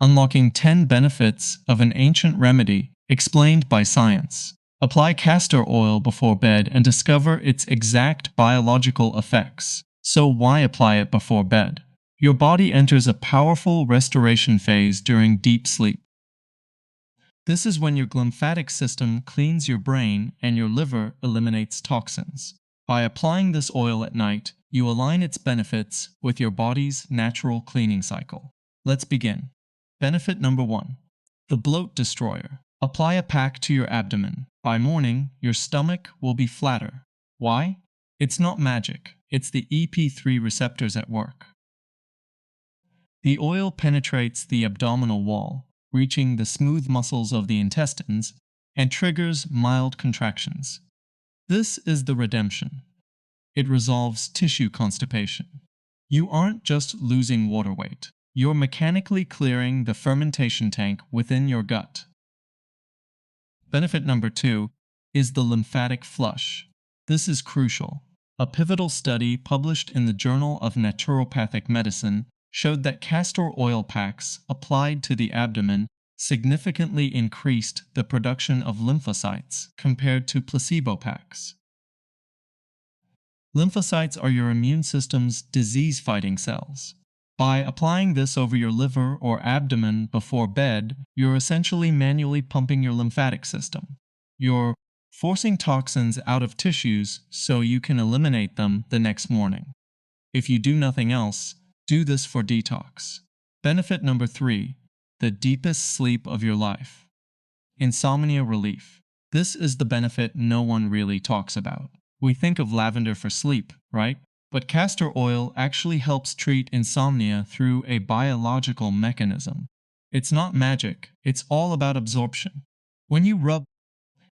unlocking 10 benefits of an ancient remedy explained by science. Apply castor oil before bed and discover its exact biological effects. So why apply it before bed? Your body enters a powerful restoration phase during deep sleep. This is when your lymphatic system cleans your brain and your liver eliminates toxins. By applying this oil at night, you align its benefits with your body's natural cleaning cycle. Let's begin. Benefit number 1. The Bloat Destroyer. Apply a pack to your abdomen. By morning, your stomach will be flatter. Why? It's not magic. It's the EP3 receptors at work. The oil penetrates the abdominal wall, reaching the smooth muscles of the intestines, and triggers mild contractions. This is the redemption. It resolves tissue constipation. You aren't just losing water weight. You're mechanically clearing the fermentation tank within your gut. Benefit number 2 is the lymphatic flush. This is crucial. A pivotal study published in the Journal of Naturopathic Medicine showed that castor oil packs applied to the abdomen significantly increased the production of lymphocytes compared to placebo packs. Lymphocytes are your immune system's disease-fighting cells. By applying this over your liver or abdomen before bed, you're essentially manually pumping your lymphatic system. You're forcing toxins out of tissues so you can eliminate them the next morning. If you do nothing else, do this for detox. Benefit number 3. The deepest sleep of your life. Insomnia relief. This is the benefit no one really talks about. We think of lavender for sleep, right? But castor oil actually helps treat insomnia through a biological mechanism. It's not magic, it's all about absorption. When you rub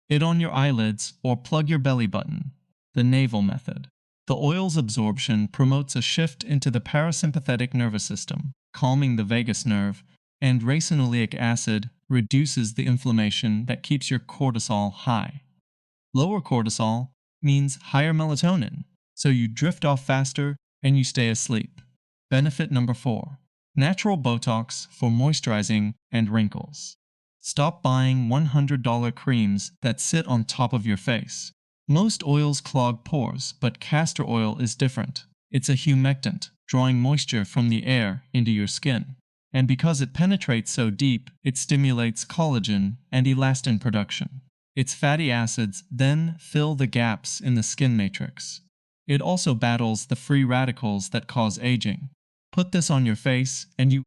it on your eyelids or plug your belly button, the navel method, the oil's absorption promotes a shift into the parasympathetic nervous system, calming the vagus nerve, and racinoleic acid reduces the inflammation that keeps your cortisol high. Lower cortisol means higher melatonin, so you drift off faster and you stay asleep. Benefit number 4. Natural Botox for moisturizing and wrinkles. Stop buying $100 creams that sit on top of your face. Most oils clog pores, but castor oil is different. It's a humectant, drawing moisture from the air into your skin. And because it penetrates so deep, it stimulates collagen and elastin production. Its fatty acids then fill the gaps in the skin matrix. It also battles the free radicals that cause aging. Put this on your face and you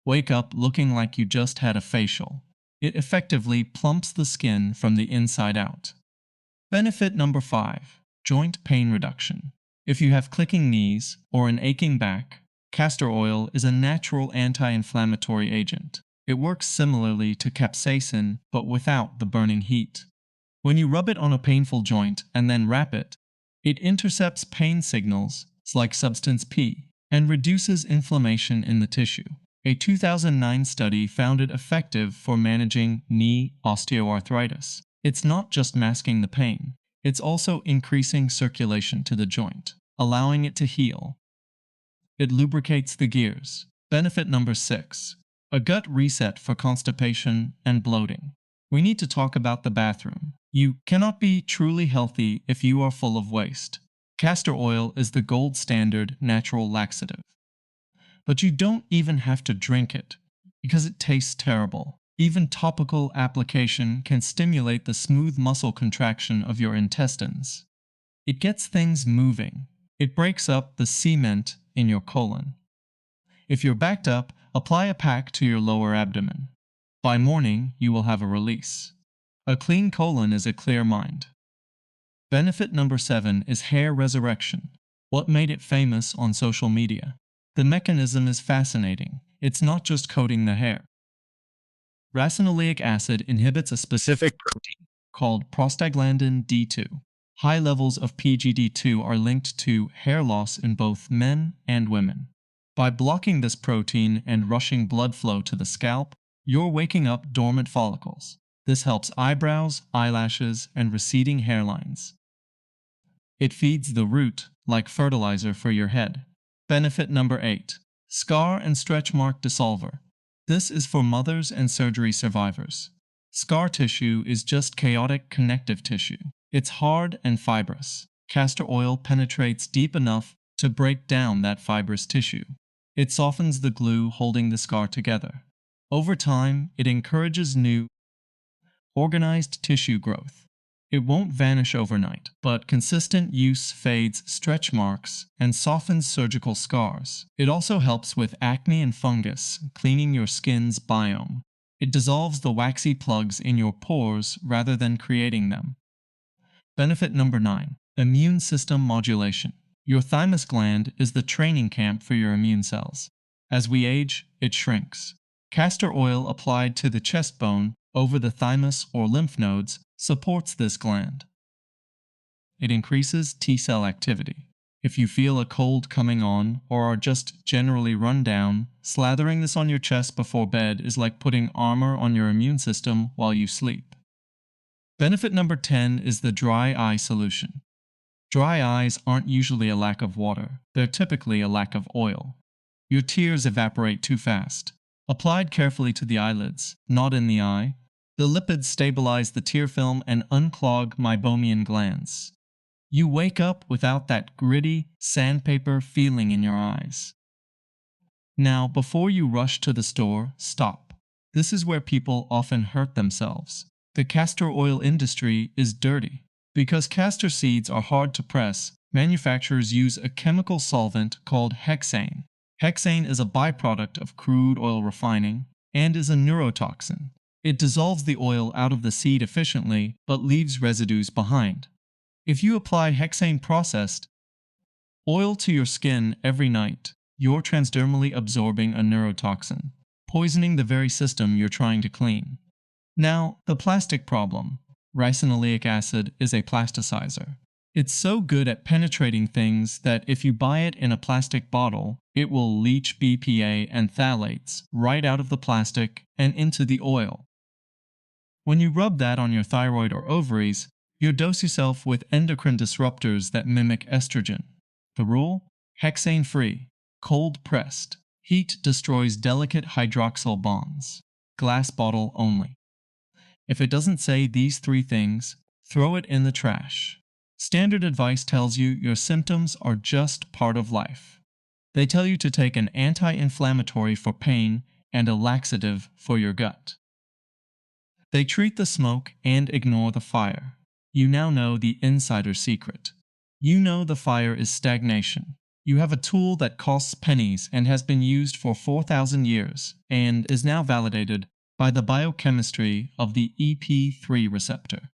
wake up looking like you just had a facial. It effectively plumps the skin from the inside out. Benefit number 5. Joint pain reduction. If you have clicking knees or an aching back, castor oil is a natural anti-inflammatory agent. It works similarly to capsaicin, but without the burning heat. When you rub it on a painful joint and then wrap it, it intercepts pain signals like substance P and reduces inflammation in the tissue. A 2009 study found it effective for managing knee osteoarthritis. It's not just masking the pain, it's also increasing circulation to the joint, allowing it to heal. It lubricates the gears. Benefit number 6. A gut reset for constipation and bloating. We need to talk about the bathroom. You cannot be truly healthy if you are full of waste. Castor oil is the gold standard natural laxative. But you don't even have to drink it, because it tastes terrible. Even topical application can stimulate the smooth muscle contraction of your intestines. It gets things moving. It breaks up the cement in your colon. If you're backed up, apply a pack to your lower abdomen. By morning, you will have a release. A clean colon is a clear mind. Benefit number 7 is hair resurrection. What made it famous on social media? The mechanism is fascinating. It's not just coating the hair. Racinoleic acid inhibits a specific protein called prostaglandin D2. High levels of PGD2 are linked to hair loss in both men and women. By blocking this protein and rushing blood flow to the scalp, you're waking up dormant follicles. This helps eyebrows, eyelashes, and receding hairlines. It feeds the root like fertilizer for your head. Benefit number 8. Scar and stretch mark dissolver. This is for mothers and surgery survivors. Scar tissue is just chaotic connective tissue. It's hard and fibrous. Castor oil penetrates deep enough to break down that fibrous tissue. It softens the glue holding the scar together. Over time, it encourages new, organized tissue growth. It won't vanish overnight, but consistent use fades stretch marks and softens surgical scars. It also helps with acne and fungus, cleaning your skin's biome. It dissolves the waxy plugs in your pores rather than creating them. Benefit number 9. Immune system modulation. Your thymus gland is the training camp for your immune cells. As we age, it shrinks. Castor oil applied to the chest bone, over the thymus or lymph nodes, supports this gland. It increases T-cell activity. If you feel a cold coming on or are just generally run down, slathering this on your chest before bed is like putting armor on your immune system while you sleep. Benefit number 10 is the dry eye solution. Dry eyes aren't usually a lack of water, they're typically a lack of oil. Your tears evaporate too fast. Applied carefully to the eyelids, not in the eye, the lipids stabilize the tear film and unclog meibomian glands. You wake up without that gritty, sandpaper feeling in your eyes. Now, before you rush to the store, stop. This is where people often hurt themselves. The castor oil industry is dirty. Because castor seeds are hard to press, manufacturers use a chemical solvent called hexane. Hexane is a byproduct of crude oil refining and is a neurotoxin. It dissolves the oil out of the seed efficiently but leaves residues behind. If you apply hexane processed oil to your skin every night, you're transdermally absorbing a neurotoxin, poisoning the very system you're trying to clean. Now, the plastic problem. Ricinoleic acid is a plasticizer. It's so good at penetrating things that if you buy it in a plastic bottle, it will leach BPA and phthalates right out of the plastic and into the oil. When you rub that on your thyroid or ovaries, you dose yourself with endocrine disruptors that mimic estrogen. The rule? Hexane-free, cold-pressed. Heat destroys delicate hydroxyl bonds. Glass bottle only. If it doesn't say these 3 things, throw it in the trash. Standard advice tells you your symptoms are just part of life. They tell you to take an anti-inflammatory for pain and a laxative for your gut. They treat the smoke and ignore the fire. You now know the insider secret. You know the fire is stagnation. You have a tool that costs pennies and has been used for 4,000 years and is now validated by the biochemistry of the EP3 receptor.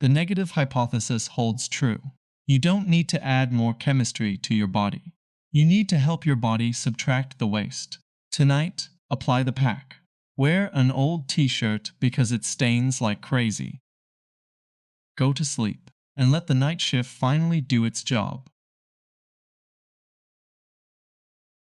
The negative hypothesis holds true. You don't need to add more chemistry to your body. You need to help your body subtract the waste. Tonight, apply the pack. Wear an old t-shirt because it stains like crazy. Go to sleep and let the night shift finally do its job.